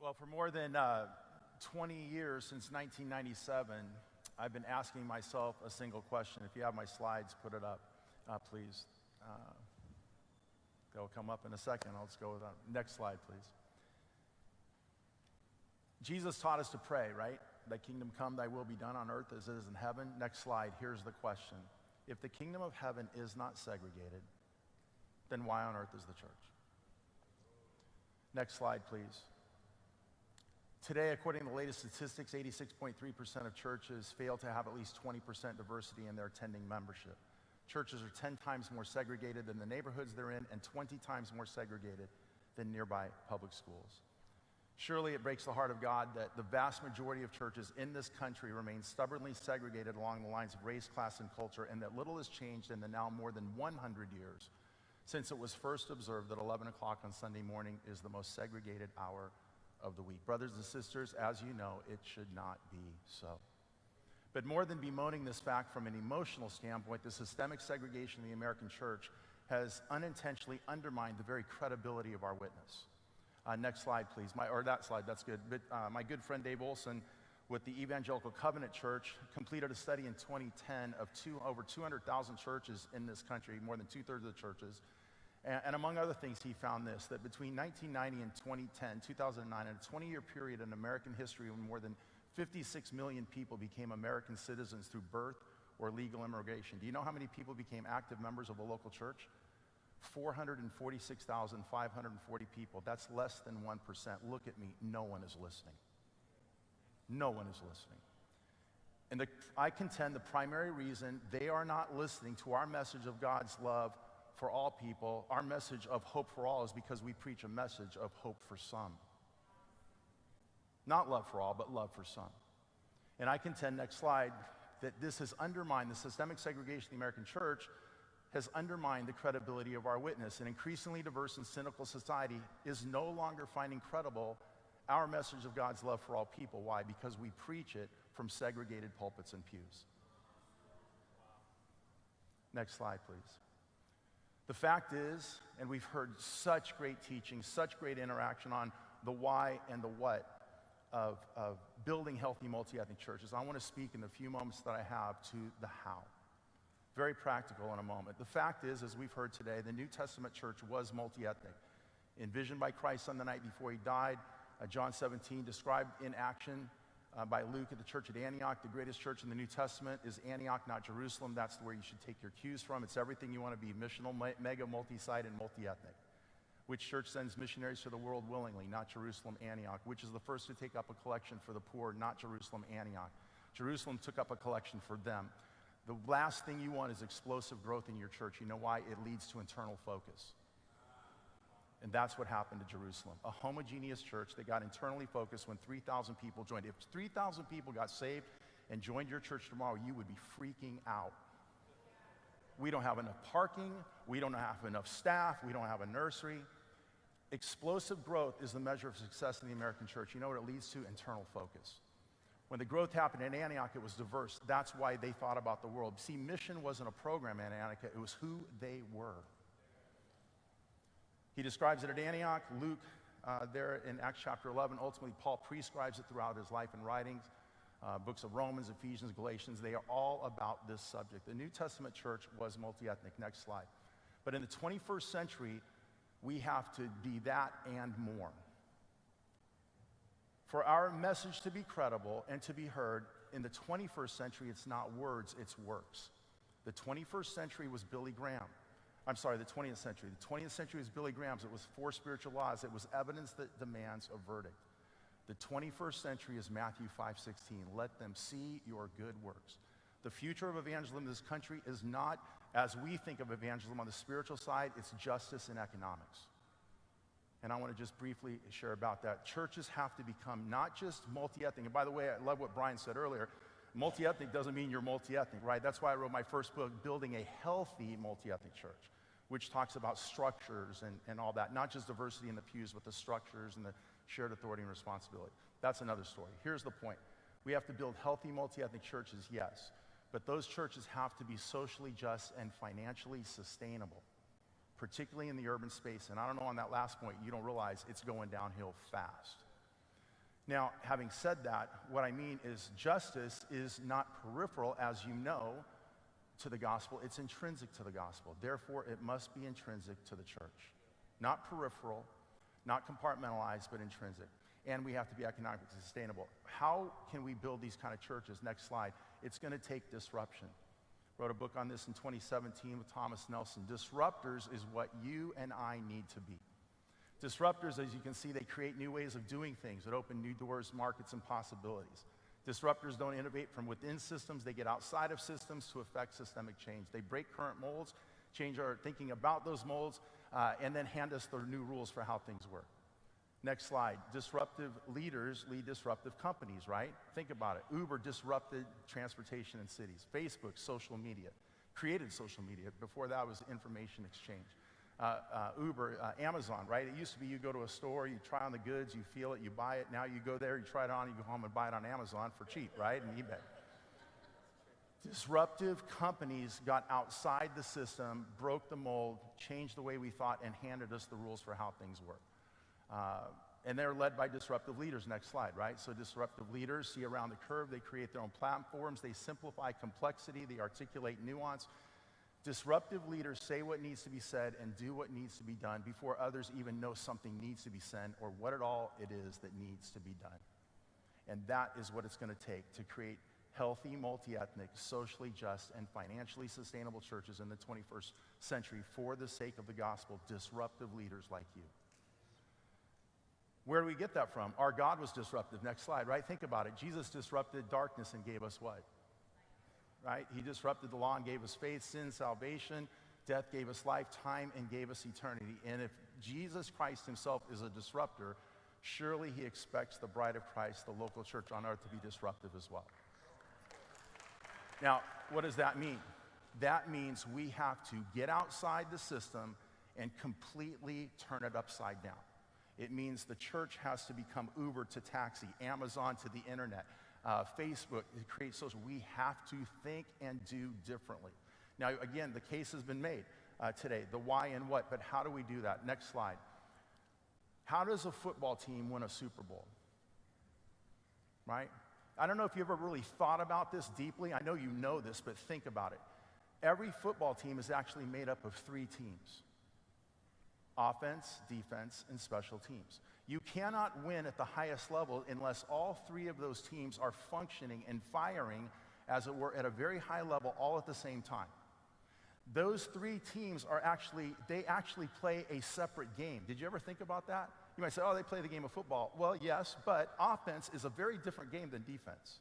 Well, for more than 20 years, since 1997, I've been asking myself a single question. If you have my slides, put it up, please. They'll come up in a second. Let's go with that. Next slide, please. Jesus taught us to pray, right? Thy kingdom come, thy will be done on earth as it is in heaven. Next slide. Here's the question. If the kingdom of heaven is not segregated, then why on earth is the church? Next slide, please. Today, according to the latest statistics, 86.3% of churches fail to have at least 20% diversity in their attending membership. Churches are 10 times more segregated than the neighborhoods they're in and 20 times more segregated than nearby public schools. Surely it breaks the heart of God that the vast majority of churches in this country remain stubbornly segregated along the lines of race, class, and culture, and that little has changed in the now more than 100 years since it was first observed that 11 o'clock on Sunday morning is the most segregated hour of the week. Brothers and sisters, as you know, it should not be so. But more than bemoaning this fact from an emotional standpoint, the systemic segregation of the American church has unintentionally undermined the very credibility of our witness. Next slide, please. That slide, that's good. But, my good friend Dave Olson with the Evangelical Covenant Church completed a study in 2010 of over 200,000 churches in this country, more than two-thirds of the churches. And among other things, he found this, that between 1990 and 2009, in a 20-year period in American history when more than 56 million people became American citizens through birth or legal immigration. Do you know how many people became active members of a local church? 446,540 people. That's less than 1%. Look at me. No one is listening. No one is listening. And I contend the primary reason they are not listening to our message of God's love for all people, our message of hope for all, is because we preach a message of hope for some. Not love for all, but love for some. And I contend, next slide, that this has undermined the systemic segregation of the American church, has undermined the credibility of our witness. An increasingly diverse and cynical society is no longer finding credible our message of God's love for all people. Why? Because we preach it from segregated pulpits and pews. Next slide, please. The fact is, and we've heard such great teaching, such great interaction on the why and the what of building healthy multi-ethnic churches. I want to speak in the few moments that I have to the how. Very practical in a moment. The fact is, as we've heard today, the New Testament church was multi-ethnic. Envisioned by Christ on the night before he died, John 17, described in action by Luke at the church at Antioch. The greatest church in the New Testament is Antioch, not Jerusalem. That's where you should take your cues from. It's everything you want to be: missional, mega, multi-site, and multi-ethnic. Which church sends missionaries to the world willingly? Not Jerusalem, Antioch. Which is the first to take up a collection for the poor? Not Jerusalem, Antioch. Jerusalem took up a collection for them. The last thing you want is explosive growth in your church. You know why? It leads to internal focus. And that's what happened to Jerusalem. A homogeneous church that got internally focused when 3,000 people joined. If 3,000 people got saved and joined your church tomorrow, you would be freaking out. We don't have enough parking. We don't have enough staff. We don't have a nursery. Explosive growth is the measure of success in the American church. You know what it leads to? Internal focus. When the growth happened in Antioch, it was diverse. That's why they thought about the world. See, mission wasn't a program in Antioch. It was who they were. He describes it at Antioch. Luke, there in Acts chapter 11, ultimately Paul prescribes it throughout his life and writings. Books of Romans, Ephesians, Galatians, they are all about this subject. The New Testament church was multi-ethnic. Next slide. But in the 21st century, we have to be that and more. For our message to be credible and to be heard, in the 21st century, it's not words, it's works. The 21st century was Billy Graham. I'm sorry, the 20th century. The 20th century was Billy Graham's. It was 4 spiritual laws. It was evidence that demands a verdict. The 21st century is Matthew 5:16. Let them see your good works. The future of evangelism in this country is not as we think of evangelism on the spiritual side, it's justice and economics. And I want to just briefly share about that. Churches have to become not just multi-ethnic. And by the way, I love what Brian said earlier. Multi-ethnic doesn't mean you're multi-ethnic, right? That's why I wrote my first book, Building a Healthy Multi-Ethnic Church, which talks about structures and all that. Not just diversity in the pews, but the structures and the shared authority and responsibility. That's another story. Here's the point. We have to build healthy multi-ethnic churches, yes. But those churches have to be socially just and financially sustainable, particularly in the urban space. And I don't know, on that last point, you don't realize it's going downhill fast. Now, having said that, what I mean is justice is not peripheral, as you know, to the gospel. It's intrinsic to the gospel. Therefore, it must be intrinsic to the church. Not peripheral, not compartmentalized, but intrinsic. And we have to be economically sustainable. How can we build these kind of churches? Next slide. It's going to take disruption. Wrote a book on this in 2017 with Thomas Nelson. Disruptors is what you and I need to be. Disruptors, as you can see, they create new ways of doing things that open new doors, markets, and possibilities. Disruptors don't innovate from within systems. They get outside of systems to affect systemic change. They break current molds, change our thinking about those molds, and then hand us the new rules for how things work. Next slide. Disruptive leaders lead disruptive companies, right? Think about it. Uber disrupted transportation in cities. Facebook, social media, created social media. Before that was information exchange. Amazon, right? It used to be you go to a store, you try on the goods, you feel it, you buy it. Now you go there, you try it on, you go home and buy it on Amazon for cheap, right? And eBay. Disruptive companies got outside the system, broke the mold, changed the way we thought, and handed us the rules for how things work. And they're led by disruptive leaders. Next slide, right? So disruptive leaders see around the curve. They create their own platforms. They simplify complexity. They articulate nuance. Disruptive leaders say what needs to be said and do what needs to be done before others even know something needs to be said or what at all it is that needs to be done. And that is what it's going to take to create healthy, multi-ethnic, socially just, and financially sustainable churches in the 21st century for the sake of the gospel. Disruptive leaders like you. Where do we get that from? Our God was disruptive. Next slide, right? Think about it. Jesus disrupted darkness and gave us what? Right? He disrupted the law and gave us faith, sin, salvation. Death gave us life, time, and gave us eternity. And if Jesus Christ himself is a disruptor, surely he expects the bride of Christ, the local church on earth, to be disruptive as well. Now, what does that mean? That means we have to get outside the system and completely turn it upside down. It means the church has to become Uber to taxi, Amazon to the internet, Facebook to create social. We have to think and do differently. Now, again, the case has been made today, the why and what, but how do we do that? Next slide. How does a football team win a Super Bowl? Right? I don't know if you ever really thought about this deeply. I know you know this, but think about it. Every football team is actually made up of 3 teams. Offense, defense, and special teams. You cannot win at the highest level unless all 3 of those teams are functioning and firing, as it were, at a very high level all at the same time. Those 3 teams they actually play a separate game. Did you ever think about that? You might say, oh, they play the game of football. Well, yes, but offense is a very different game than defense.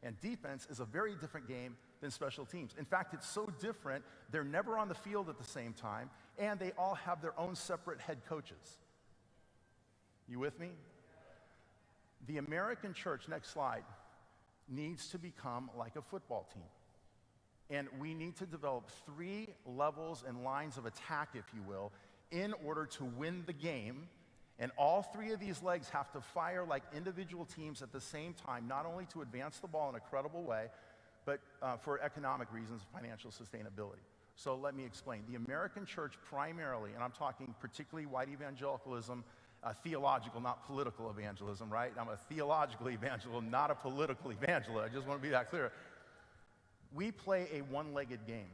And defense is a very different game than special teams. In fact, it's so different, they're never on the field at the same time, and they all have their own separate head coaches. You with me? The American church, next slide, needs to become like a football team. And we need to develop 3 levels and lines of attack, if you will, in order to win the game. And all 3 of these legs have to fire like individual teams at the same time, not only to advance the ball in a credible way, but for economic reasons, financial sustainability. So let me explain. The American church primarily, and I'm talking particularly white evangelicalism, theological, not political evangelism, right? I'm a theological evangelist, not a political evangelist. I just want to be that clear. We play a one-legged game.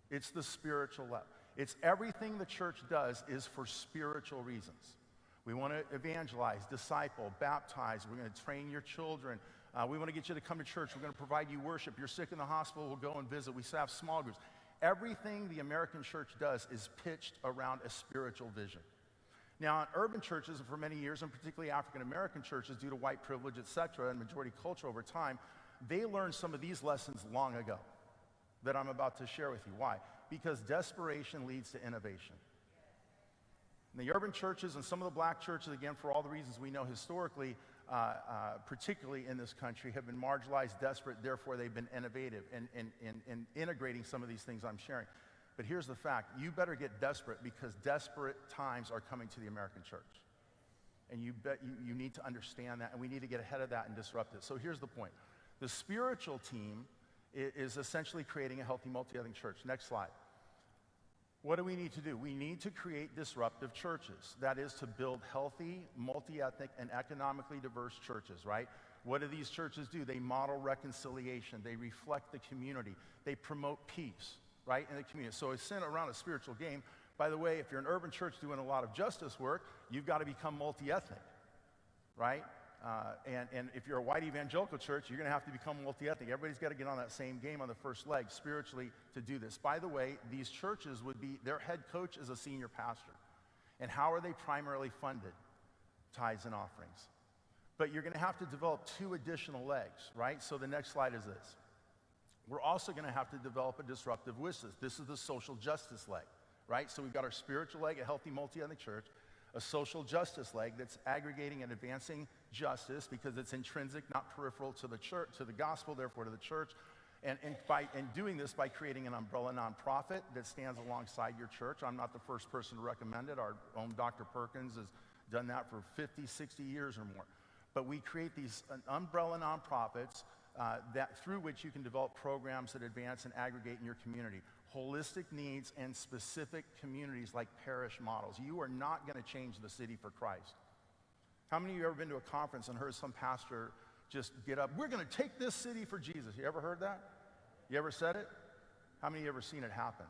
It's the spiritual level. It's everything the church does is for spiritual reasons. We want to evangelize, disciple, baptize. We're going to train your children. We want to get you to come to church. We're going to provide you worship. You're sick in the hospital, we'll go and visit. We have small groups. Everything the American church does is pitched around a spiritual vision. Now, in urban churches, and for many years, and particularly African-American churches, due to white privilege, et cetera, and majority culture over time, they learned some of these lessons long ago that I'm about to share with you. Why? Because desperation leads to innovation. And the urban churches and some of the black churches, again, for all the reasons we know historically, particularly in this country, have been marginalized, desperate, therefore they've been innovative in integrating some of these things I'm sharing. But here's the fact. You better get desperate because desperate times are coming to the American church. And you need to understand that, and we need to get ahead of that and disrupt it. So here's the point. The spiritual team is essentially creating a healthy multi-ethnic church. Next slide. What do we need to do? We need to create disruptive churches. That is to build healthy, multi-ethnic, and economically diverse churches, right? What do these churches do? They model reconciliation. They reflect the community. They promote peace, right, in the community. So it's centered around a spiritual game. By the way, if you're an urban church doing a lot of justice work, you've got to become multi-ethnic, right? And if you're a white evangelical church, you're going to have to become multi-ethnic. Everybody's got to get on that same game on the first leg spiritually to do this. By the way, these churches would be, their head coach is a senior pastor. And how are they primarily funded? Tithes and offerings. But you're going to have to develop 2 additional legs, right? So the next slide is this. We're also going to have to develop a disruptive witness. This is the social justice leg, right? So we've got our spiritual leg, a healthy multi-ethnic church, a social justice leg that's aggregating and advancing justice because it's intrinsic, not peripheral to the church, to the gospel, therefore to the church. And doing this by creating an umbrella nonprofit that stands alongside your church. I'm not the first person to recommend it. Our own Dr. Perkins has done that for 50, 60 years or more. But we create these umbrella nonprofits that through which you can develop programs that advance and aggregate in your community. Holistic needs and specific communities like parish models. You are not going to change the city for Christ. How many of you have ever been to a conference and heard some pastor just get up, we're going to take this city for Jesus? You ever heard that? You ever said it? How many of you ever seen it happen?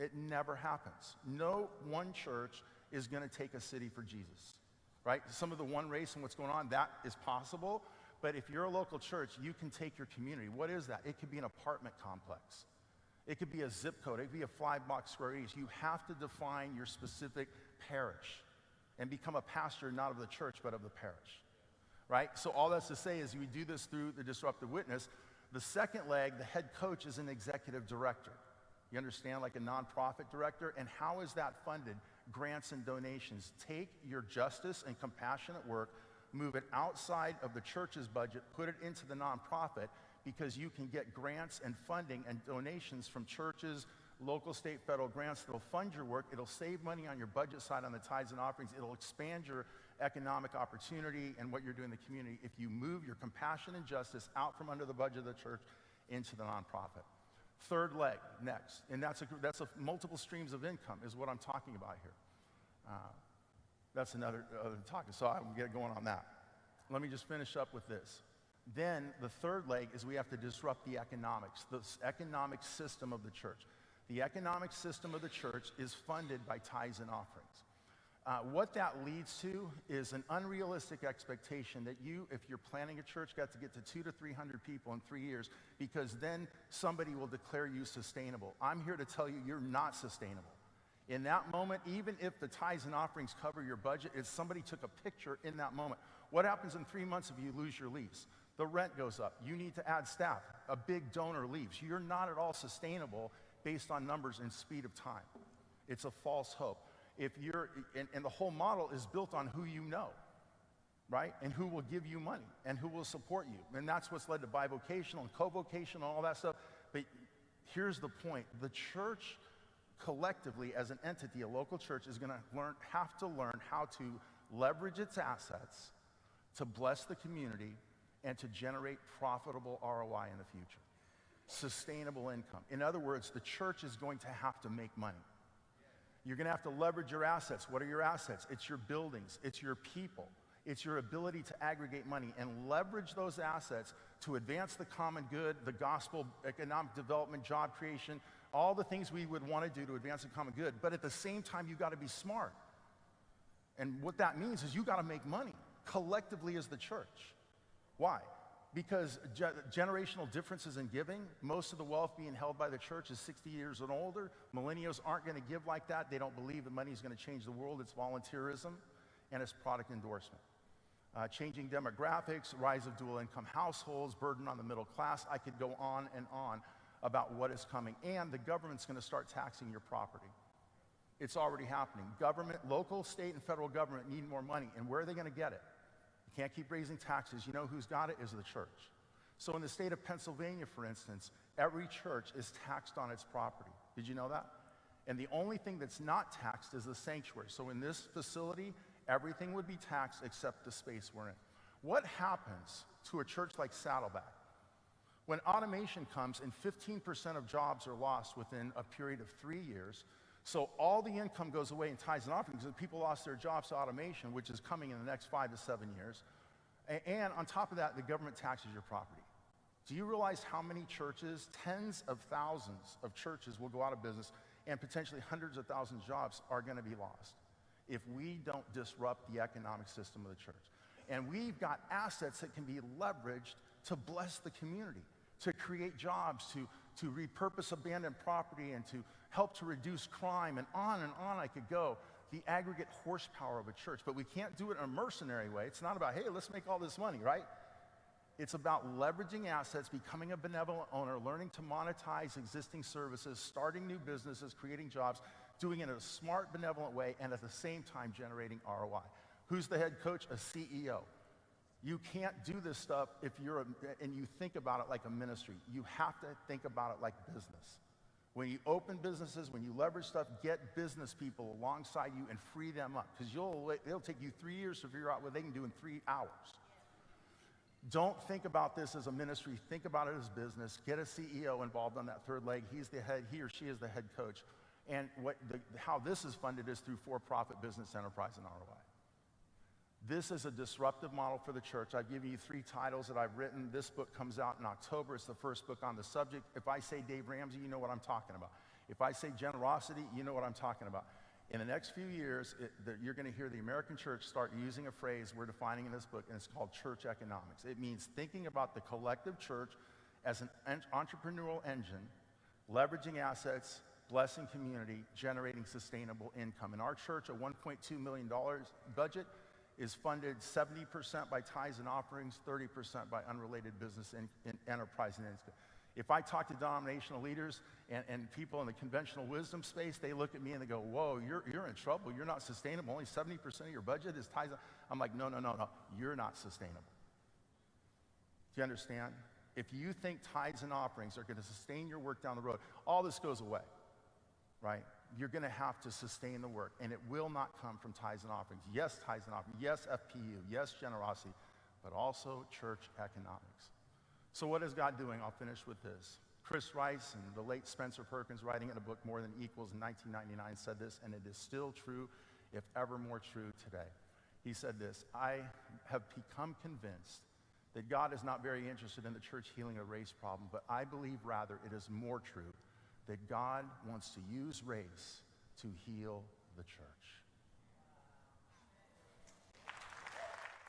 It never happens. No one church is going to take a city for Jesus, right? Some of the one race and what's going on, that is possible. But if you're a local church, you can take your community. What is that? It could be an apartment complex. It could be a zip code. It could be a 5-block square radius. You have to define your specific parish and become a pastor, not of the church, but of the parish, right? So all that's to say is we do this through the disruptive witness. The second leg, the head coach, is an executive director. You understand, like a nonprofit director. And how is that funded? Grants and donations. Take your justice and compassionate work, move it outside of the church's budget, put it into the nonprofit, because you can get grants and funding and donations from churches, local, state, federal grants that'll fund your work. It'll save money on your budget side on the tithes and offerings. It'll expand your economic opportunity and what you're doing in the community if you move your compassion and justice out from under the budget of the church into the nonprofit. Third leg, next, and that's a multiple streams of income is what I'm talking about here. That's another talk, so I'm get going on that. Let me just finish up with this. Then the third leg is we have to disrupt the economics, the economic system of the church. The economic system of the church is funded by tithes and offerings. What that leads to is an unrealistic expectation that you, if you're planning a church, got to get to 200 to 300 people in 3 years, because then somebody will declare you sustainable. I'm here to tell you, you're not sustainable. In that moment, even if the tithes and offerings cover your budget, if somebody took a picture in that moment, what happens in 3 months if you lose your lease? The rent goes up. You need to add staff. A big donor leaves. You're not at all sustainable based on numbers and speed of time. It's a false hope. If you're, and the whole model is built on who you know, right? And who will give you money and who will support you. And that's what's led to bivocational and co-vocational and all that stuff. But here's the point. The church collectively as an entity, a local church, is going to have to learn how to leverage its assets to bless the community and to generate profitable ROI in the future. Sustainable income. In other words, the church is going to have to make money. You're going to have to leverage your assets. What are your assets? It's your buildings. It's your people. It's your ability to aggregate money and leverage those assets to advance the common good, the gospel, economic development, job creation, all the things we would want to do to advance the common good. But at the same time, you've got to be smart. And what that means is you've got to make money collectively as the church. Why? Because generational differences in giving, most of the wealth being held by the church is 60 years and older. Millennials aren't going to give like that. They don't believe that money is going to change the world. It's volunteerism and it's product endorsement. Changing demographics, rise of dual income households, burden on the middle class. I could go on and on about what is coming. And the government's going to start taxing your property. It's already happening. Government, local, state, and federal government need more money. And where are they going to get it? You can't keep raising taxes. You know who's got it? Is the church. So in the state of Pennsylvania, for instance, every church is taxed on its property. Did you know that? And the only thing that's not taxed is the sanctuary. So in this facility, everything would be taxed except the space we're in. What happens to a church like Saddleback when automation comes and 15% of jobs are lost within a period of 3 years? So all the income goes away in tithes and offerings because people lost their jobs to automation, which is coming in the next 5 to 7 years. And on top of that, the government taxes your property. Do you realize how many churches, tens of thousands of churches will go out of business and potentially hundreds of thousands of jobs are going to be lost if we don't disrupt the economic system of the church? And we've got assets that can be leveraged to bless the community, to create jobs, to repurpose abandoned property, and to help to reduce crime, and on I could go. The aggregate horsepower of a church. But we can't do it in a mercenary way. It's not about, hey, let's make all this money, right? It's about leveraging assets, becoming a benevolent owner, learning to monetize existing services, starting new businesses, creating jobs, doing it in a smart, benevolent way, and at the same time generating ROI. Who's the head coach? A CEO. You can't do this stuff if and you think about it like a ministry. You have to think about it like business. When you open businesses, when you leverage stuff, get business people alongside you and free them up, because it'll take you 3 years to figure out what they can do in 3 hours. Don't think about this as a ministry. Think about it as business. Get a CEO involved on that third leg. He or she is the head coach. And how this is funded is through for-profit business enterprise and ROI. This is a disruptive model for the church. I've given you 3 titles that I've written. This book comes out in October. It's the first book on the subject. If I say Dave Ramsey, you know what I'm talking about. If I say generosity, you know what I'm talking about. In the next few years, you're going to hear the American church start using a phrase we're defining in this book, and it's called church economics. It means thinking about the collective church as an entrepreneurial engine, leveraging assets, blessing community, generating sustainable income. In our church, a $1.2 million budget is funded 70% by tithes and offerings, 30% by unrelated business and enterprise and income. If I talk to denominational leaders and people in the conventional wisdom space, they look at me and they go, whoa, you're in trouble. You're not sustainable. Only 70% of your budget is tithes. I'm like, no. You're not sustainable. Do you understand? If you think tithes and offerings are going to sustain your work down the road, all this goes away, right? You're going to have to sustain the work, and it will not come from tithes and offerings. Yes, tithes and offerings. Yes, FPU. Yes, generosity, but also church economics. So what is God doing? I'll finish with this. Chris Rice and the late Spencer Perkins, writing in a book, More Than Equals, in 1999, said this, and it is still true, if ever more true today. He said this: I have become convinced that God is not very interested in the church healing a race problem, but I believe rather it is more true that God wants to use race to heal the church.